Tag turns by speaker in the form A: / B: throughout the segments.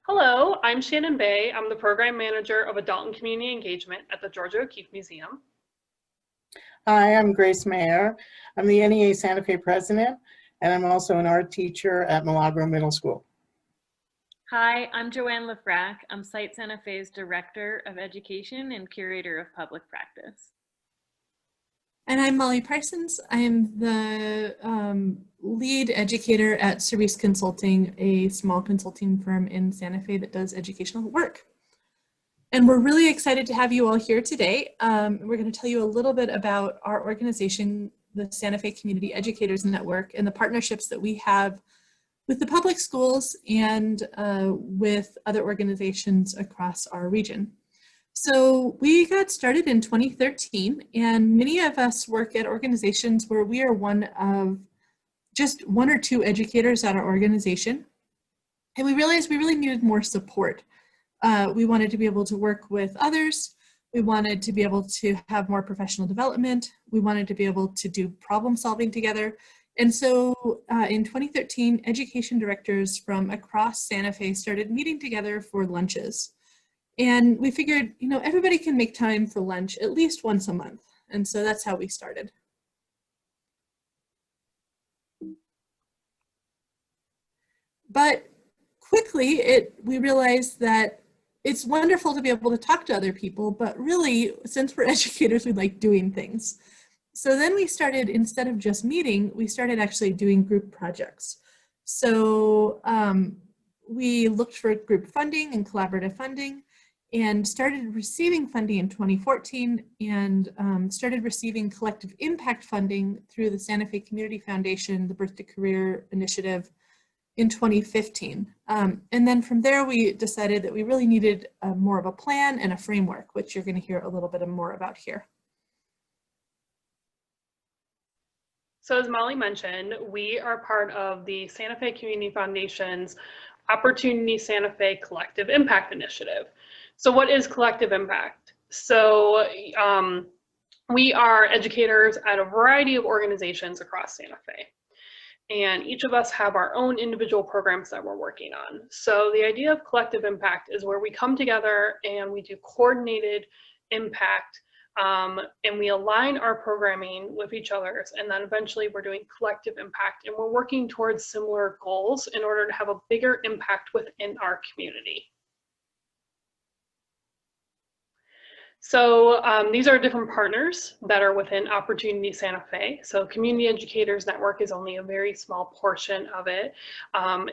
A: Hello, I'm Shannon Bay. I'm the Program Manager of Adult and Community Engagement at the Georgia O'Keeffe Museum.
B: Hi, I'm Grace Mayer. I'm the NEA Santa Fe President, and I'm also an art teacher at Milagro Middle School.
C: Hi, I'm Joanne Lefrak. I'm Site Santa Fe's Director of Education and Curator of Public Practice.
D: And I'm Mollie Parsons. I am the lead educator at Cerise Consulting, a small consulting firm in Santa Fe that does educational work. And we're really excited to have you all here today. We're going to tell you a little bit about our organization, the Santa Fe Community Educators Network, and the partnerships that we have with the public schools and with other organizations across our region. So we got started in 2013, and many of us work at organizations where we are one of just one or two educators at our organization. And we realized we really needed more support. We wanted to be able to work with others. We wanted to be able to have more professional development. We wanted to be able to do problem solving together. And so in 2013, education directors from across Santa Fe started meeting together for lunches. And we figured, you know, everybody can make time for lunch at least once a month. And so that's how we started. But quickly, we realized that it's wonderful to be able to talk to other people, but really, since we're educators, we like doing things. So then we started, instead of just meeting, we started actually doing group projects. So we looked for group funding and collaborative funding, and started receiving funding in 2014 and started receiving collective impact funding through the Santa Fe Community Foundation, the Birth to Career Initiative in 2015. And then from there, we decided that we really needed more of a plan and a framework, which you're going to hear a little bit more about here.
A: So as Mollie mentioned, we are part of the Santa Fe Community Foundation's Opportunity Santa Fe Collective Impact Initiative. So what is collective impact? So we are educators at a variety of organizations across Santa Fe. And each of us have our own individual programs that we're working on. So the idea of collective impact is where we come together and we do coordinated impact, and we align our programming with each other's, and then eventually we're doing collective impact, and we're working towards similar goals in order to have a bigger impact within our community. So these are different partners that are within Opportunity Santa Fe. So Community Educators Network is only a very small portion of it.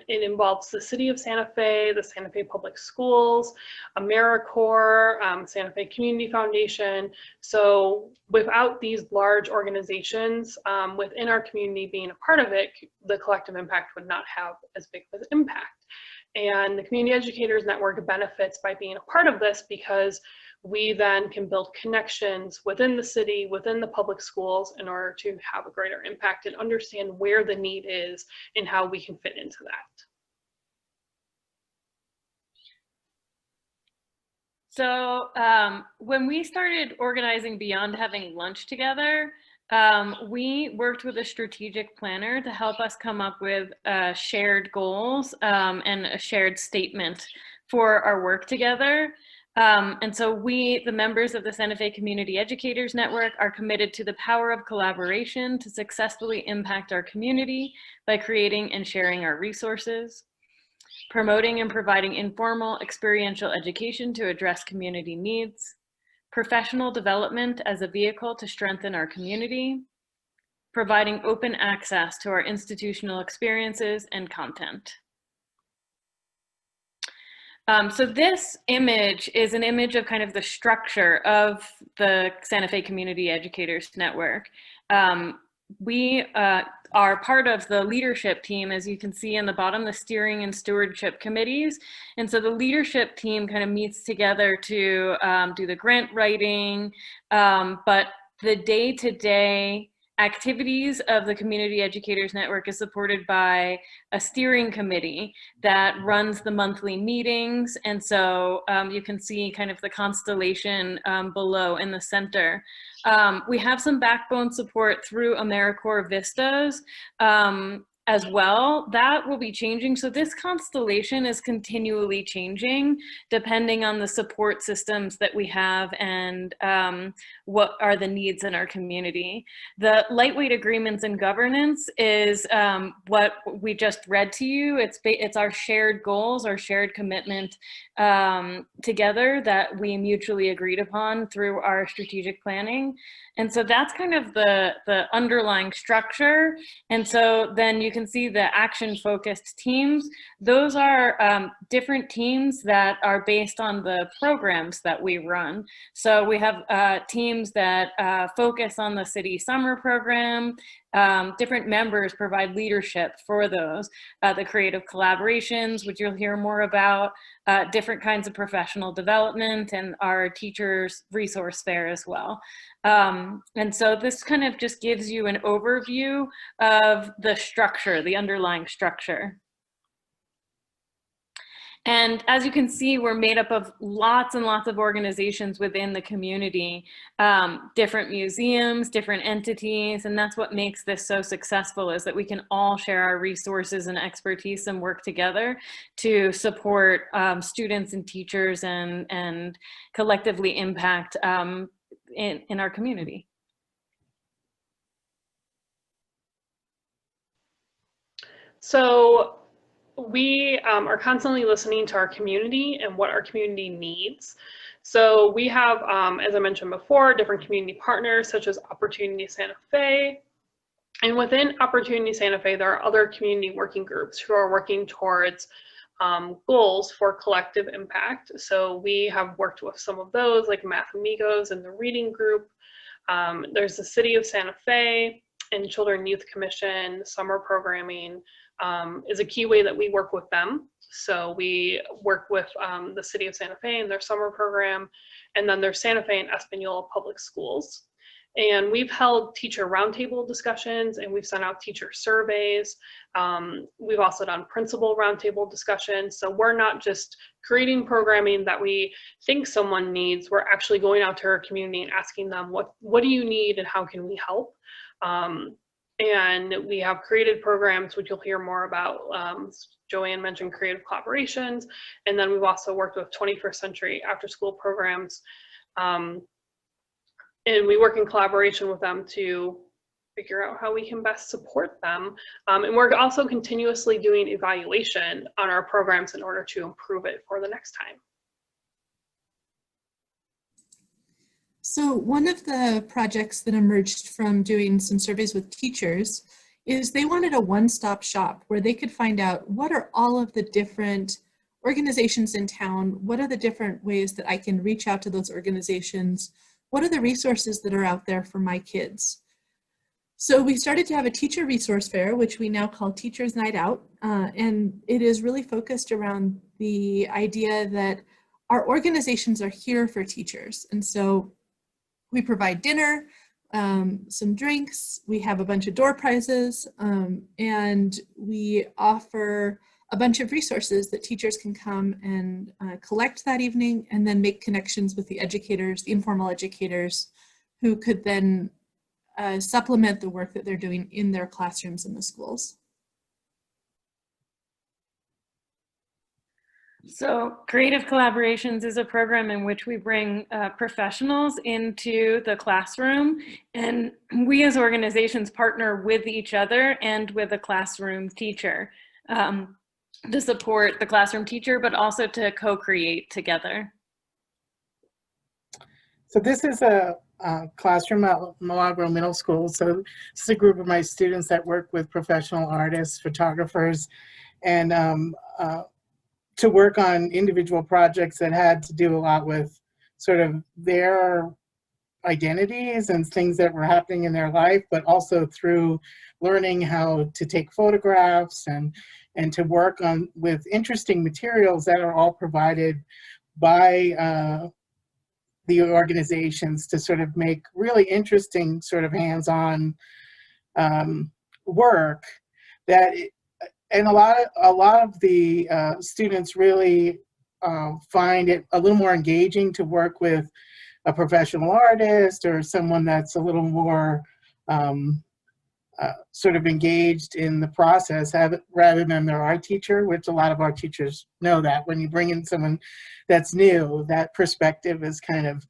A: It involves the City of Santa Fe, the Santa Fe Public Schools, AmeriCorps, Santa Fe Community Foundation. So without these large organizations within our community being a part of it, the collective impact would not have as big of an impact. And the Community Educators Network benefits by being a part of this because we then can build connections within the city, within the public schools, in order to have a greater impact and understand where the need is and how we can fit into that.
C: So when we started organizing beyond having lunch together, we worked with a strategic planner to help us come up with shared goals and a shared statement for our work together. And so we, the members of the Santa Fe Community Educators Network, are committed to the power of collaboration to successfully impact our community by creating and sharing our resources, promoting and providing informal experiential education to address community needs, professional development as a vehicle to strengthen our community, providing open access to our institutional experiences and content. So this image is an image of kind of the structure of the Santa Fe Community Educators Network. We are part of the leadership team, as you can see in the bottom, the steering and stewardship committees. And so the leadership team kind of meets together to do the grant writing, but the day-to-day activities of the Community Educators Network is supported by a steering committee that runs the monthly meetings. And so you can see kind of the constellation below in the center. We have some backbone support through AmeriCorps Vistas, as well, that will be changing. So this constellation is continually changing depending on the support systems that we have and what are the needs in our community. The lightweight agreements and governance is what we just read to you. It's our shared goals, our shared commitment together that we mutually agreed upon through our strategic planning. And so that's kind of the underlying structure. And so then you can see the action-focused teams. Those are different teams that are based on the programs that we run. So we have teams that focus on the city summer program. Different members provide leadership for those. The creative collaborations, which you'll hear more about, different kinds of professional development, and our teachers resource fair as well. And so this kind of just gives you an overview of the structure, the underlying structure. And as you can see, we're made up of lots and lots of organizations within the community, different museums, different entities, and that's what makes this so successful, is that we can all share our resources and expertise and work together to support students and teachers and collectively impact in our community.
A: So we are constantly listening to our community and what our community needs. So we have, as I mentioned before, different community partners such as Opportunity Santa Fe. And within Opportunity Santa Fe, there are other community working groups who are working towards goals for collective impact. So we have worked with some of those, like Math Amigos and the Reading Group. There's the City of Santa Fe and Children Youth Commission. Summer programming is a key way that we work with them. So we work with the City of Santa Fe and their summer program, and then there's Santa Fe and Espanola Public Schools. And we've held teacher roundtable discussions, and we've sent out teacher surveys. We've also done principal roundtable discussions. So we're not just creating programming that we think someone needs, we're actually going out to our community and asking them, what do you need and how can we help? And we have created programs, which you'll hear more about. Joanne mentioned creative collaborations. And then we've also worked with 21st century after school programs. And we work in collaboration with them to figure out how we can best support them. And we're also continuously doing evaluation on our programs in order to improve it for the next time.
D: So one of the projects that emerged from doing some surveys with teachers is they wanted a one-stop shop where they could find out what are all of the different organizations in town, what are the different ways that I can reach out to those organizations, what are the resources that are out there for my kids. So we started to have a teacher resource fair, which we now call Teachers Night Out, and it is really focused around the idea that our organizations are here for teachers. And so we provide dinner, some drinks, we have a bunch of door prizes, and we offer a bunch of resources that teachers can come and collect that evening, and then make connections with the educators, the informal educators, who could then supplement the work that they're doing in their classrooms in the schools.
C: So Creative Collaborations is a program in which we bring professionals into the classroom, and we as organizations partner with each other and with a classroom teacher to support the classroom teacher, but also to co-create together.
B: So this is a classroom at Milagro Middle School. So this is a group of my students that work with professional artists, photographers, and to work on individual projects that had to do a lot with sort of their identities and things that were happening in their life, but also through learning how to take photographs and to work on with interesting materials that are all provided by the organizations to sort of make really interesting sort of hands-on work that and a lot of the students really find it a little more engaging to work with a professional artist or someone that's a little more sort of engaged in the process rather than their art teacher, which a lot of our teachers know that when you bring in someone that's new, that perspective is kind of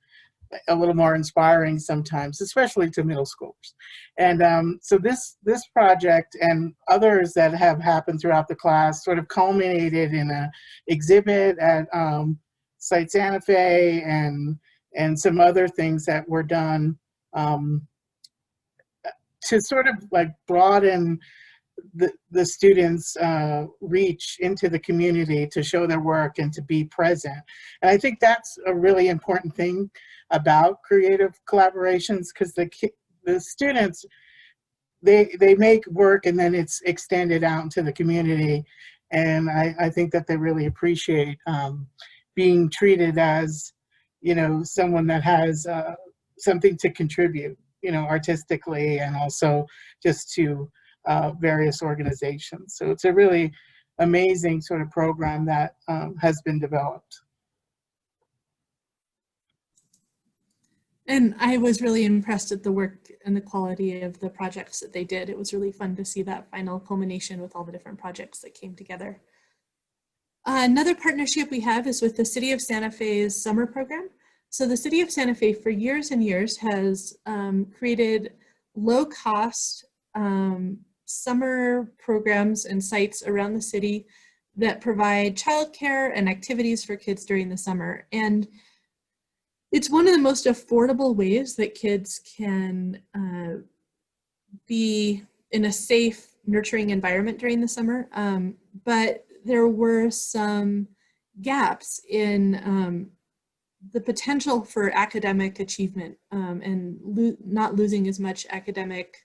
B: a little more inspiring sometimes, especially to middle schoolers. And so this project and others that have happened throughout the class sort of culminated in a exhibit at Site Santa Fe and some other things that were done to sort of like broaden the students' reach into the community to show their work and to be present. And I think that's a really important thing about creative collaborations, because the students, they make work and then it's extended out into the community. And I think that they really appreciate being treated as, you know, someone that has something to contribute, you know, artistically and also just to various organizations. So it's a really amazing sort of program that has been developed.
D: And I was really impressed at the work and the quality of the projects that they did. It was really fun to see that final culmination with all the different projects that came together. Another partnership we have is with the City of Santa Fe's summer program. So the City of Santa Fe for years and years has created low-cost summer programs and sites around the city that provide childcare and activities for kids during the summer. And it's one of the most affordable ways that kids can be in a safe, nurturing environment during the summer. But there were some gaps in the potential for academic achievement and not losing as much academic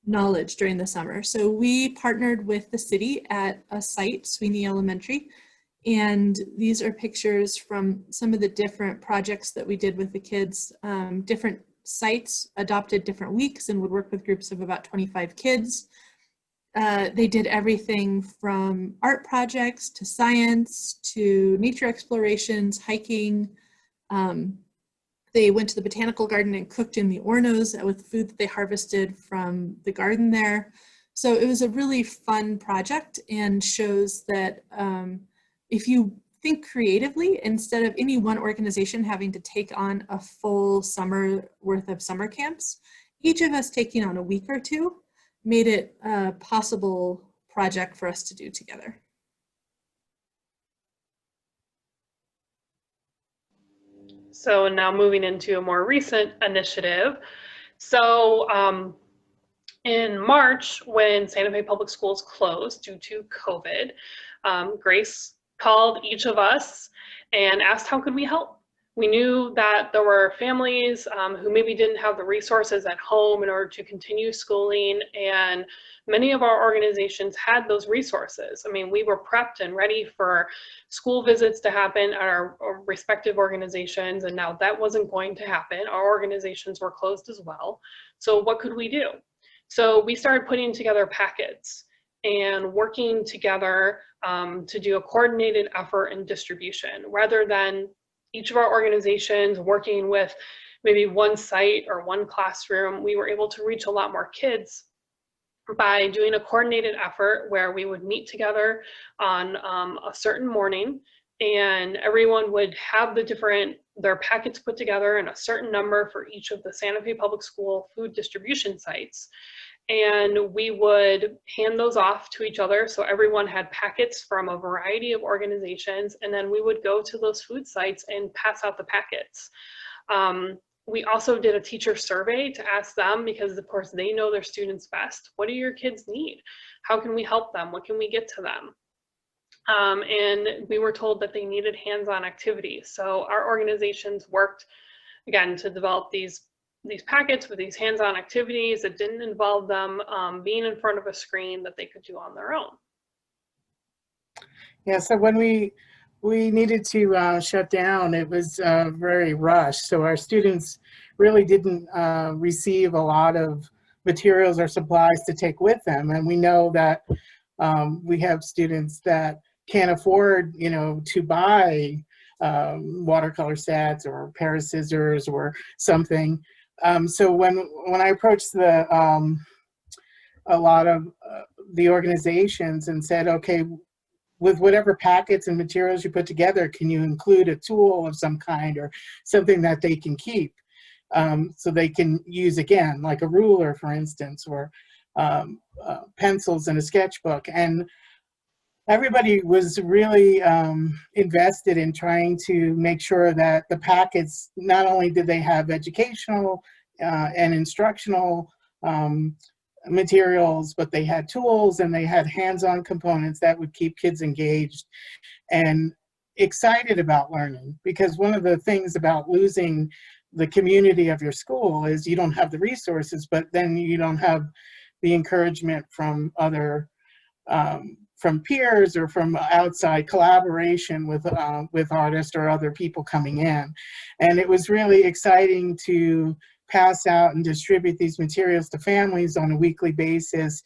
D: knowledge during the summer. So we partnered with the city at a site, Sweeney Elementary, and these are pictures from some of the different projects that we did with the kids. Different sites adopted different weeks and would work with groups of about 25 kids. They did everything from art projects to science to nature explorations, hiking. They went to the botanical garden and cooked in the Ornos with food that they harvested from the garden there. So it was a really fun project and shows that if you think creatively, instead of any one organization having to take on a full summer worth of summer camps, each of us taking on a week or two made it a possible project for us to do together.
A: So now moving into a more recent initiative. So in March, when Santa Fe Public Schools closed due to COVID, Grace called each of us and asked how could we help. We knew that there were families who maybe didn't have the resources at home in order to continue schooling, and many of our organizations had those resources. I mean, we were prepped and ready for school visits to happen at our respective organizations, and now that wasn't going to happen. Our organizations were closed as well. So what could we do? So we started putting together packets and working together to do a coordinated effort in distribution, rather than each of our organizations working with maybe one site or one classroom. We were able to reach a lot more kids by doing a coordinated effort where we would meet together on a certain morning, and everyone would have their packets put together in a certain number for each of the Santa Fe Public School food distribution sites. And we would hand those off to each other. So everyone had packets from a variety of organizations, and then we would go to those food sites and pass out the packets. We also did a teacher survey to ask them, because of course they know their students best. What do your kids need? How can we help them? What can we get to them? And we were told that they needed hands-on activities. So our organizations worked, again, to develop these packets with these hands-on activities that didn't involve them being in front of a screen, that they could do on their own.
B: Yeah, so when we needed to shut down, it was very rushed. So our students really didn't receive a lot of materials or supplies to take with them. And we know that we have students that can't afford, you know, to buy watercolor sets or a pair of scissors or something. So when I approached the a lot of the organizations and said, okay, with whatever packets and materials you put together, can you include a tool of some kind or something that they can keep so they can use again, like a ruler, for instance, or pencils and a sketchbook. And everybody was really invested in trying to make sure that the packets, not only did they have educational and instructional materials, but they had tools and they had hands-on components that would keep kids engaged and excited about learning. Because one of the things about losing the community of your school is you don't have the resources, but then you don't have the encouragement from other from peers or from outside collaboration with artists or other people coming in. And it was really exciting to pass out and distribute these materials to families on a weekly basis.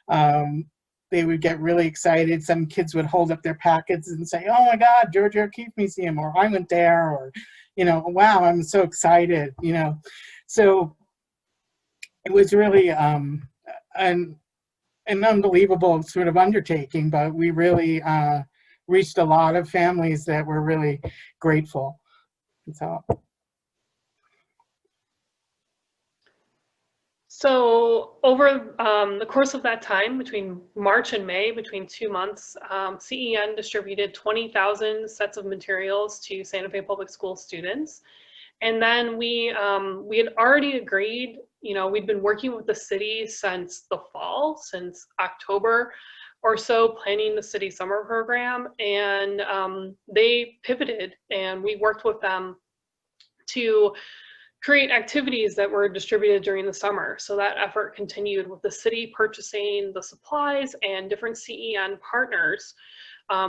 B: They would get really excited. Some kids would hold up their packets and say, oh my God, Georgia O'Keeffe Museum, or I went there, or, you know, wow, I'm so excited, you know. So it was really an unbelievable sort of undertaking, but we really reached a lot of families that were really grateful.
A: So over the course of that time, between March and May, between 2 months, CEN distributed 20,000 sets of materials to Santa Fe Public School students. And then we had already agreed, you know, we'd been working with the city since the fall, since October or so, planning the city summer program. And they pivoted and we worked with them to create activities that were distributed during the summer. So that effort continued with the city purchasing the supplies, and different CEN partners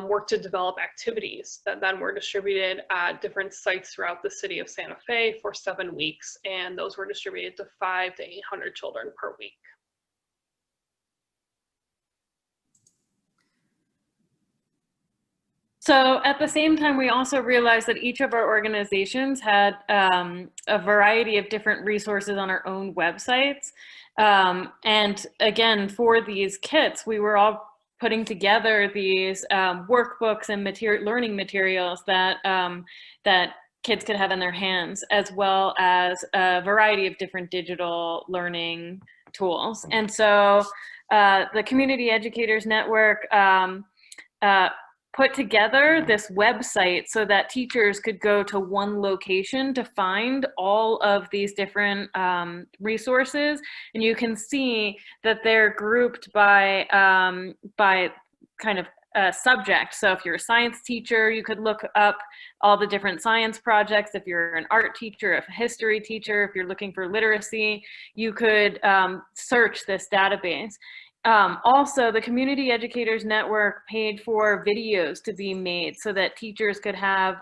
A: worked to develop activities that then were distributed at different sites throughout the city of Santa Fe for 7 weeks. And those were distributed to 500 to 800 children per week.
C: So at the same time, we also realized that each of our organizations had a variety of different resources on our own websites. And again, for these kits, we were all putting together these workbooks and learning materials that, that kids could have in their hands, as well as a variety of different digital learning tools. And so the Community Educators Network put together this website so that teachers could go to one location to find all of these different resources. And you can see that they're grouped by kind of subject. So if you're a science teacher, you could look up all the different science projects. If you're an art teacher, a history teacher, if you're looking for literacy, you could search this database. Also, the Community Educators Network paid for videos to be made so that teachers could have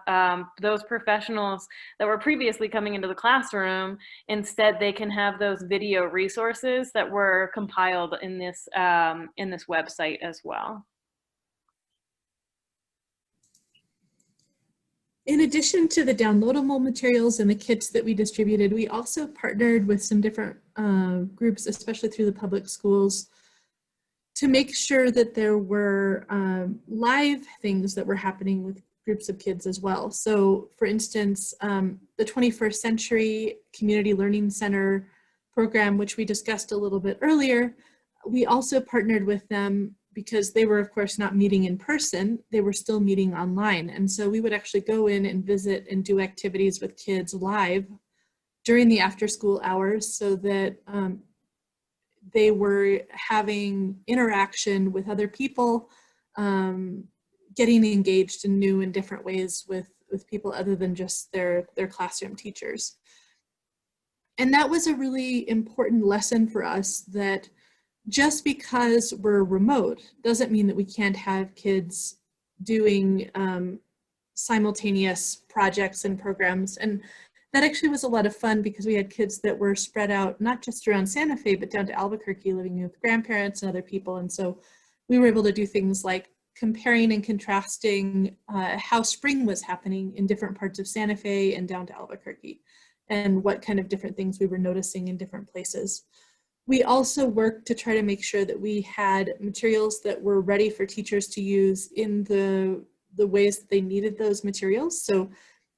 C: those professionals that were previously coming into the classroom. Instead, they can have those video resources that were compiled in this website as well.
D: In addition to the downloadable materials and the kits that we distributed, we also partnered with some different groups, especially through the public schools, to make sure that there were live things that were happening with groups of kids as well. So for instance, the 21st Century Community Learning Center program, which we discussed a little bit earlier, we also partnered with them because they were, of course, not meeting in person, they were still meeting online. And so we would actually go in and visit and do activities with kids live during the after school hours so that they were having interaction with other people, getting engaged in new and different ways with people other than just their classroom teachers. And that was a really important lesson for us, that just because we're remote doesn't mean that we can't have kids doing simultaneous projects and programs. And that actually was a lot of fun because we had kids that were spread out, not just around Santa Fe, but down to Albuquerque, living with grandparents and other people. And so we were able to do things like comparing and contrasting how spring was happening in different parts of Santa Fe and down to Albuquerque, and what kind of different things we were noticing in different places. We also worked to try to make sure that we had materials that were ready for teachers to use in the ways that they needed those materials. So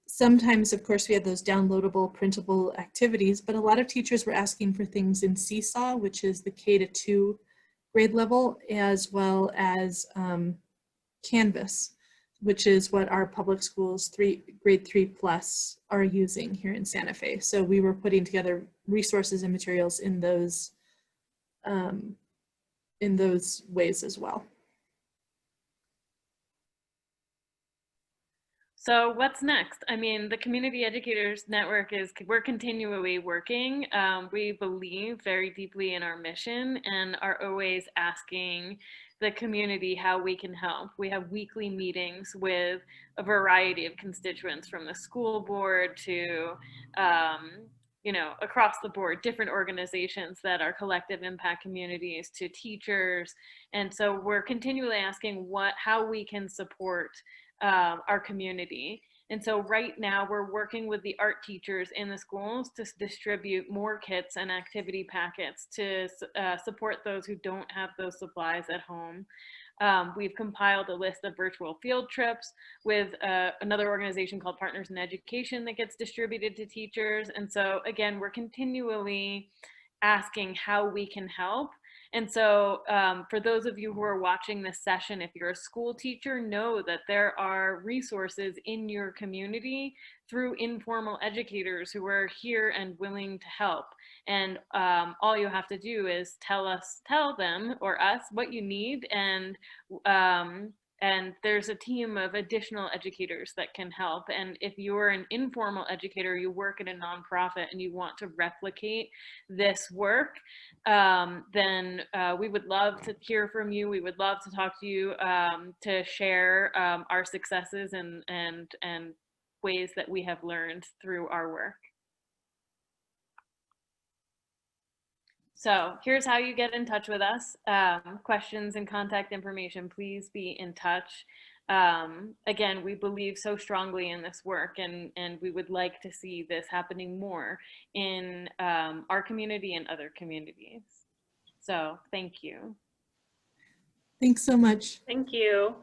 D: sometimes, of course, we had those downloadable, printable activities, but a lot of teachers were asking for things in Seesaw, which is the K-2 grade level, as well as Canvas, which is what our public schools grade 3+ are using here in Santa Fe. So we were putting together resources and materials in those ways as well.
C: So what's next? I mean, the Community Educators Network we're continually working. We believe very deeply in our mission and are always asking the community how we can help. We have weekly meetings with a variety of constituents, from the school board to, you know, across the board, different organizations that are collective impact communities, to teachers. And so we're continually asking how we can support our community. And so right now we're working with the art teachers in the schools to distribute more kits and activity packets to support those who don't have those supplies at home. We've compiled a list of virtual field trips with another organization called Partners in Education that gets distributed to teachers. And so again, we're continually asking how we can help. And so for those of you who are watching this session, if you're a school teacher, know that there are resources in your community through informal educators who are here and willing to help. And all you have to do is tell them or us what you need, and there's a team of additional educators that can help. And if you're an informal educator, you work at a nonprofit and you want to replicate this work, then we would love to hear from you. We would love to talk to you to share our successes and ways that we have learned through our work. So here's how you get in touch with us. Questions and contact information, please be in touch. Again, we believe so strongly in this work, and we would like to see this happening more in our community and other communities. So thank you.
D: Thanks so much.
A: Thank you.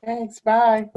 B: Thanks, bye.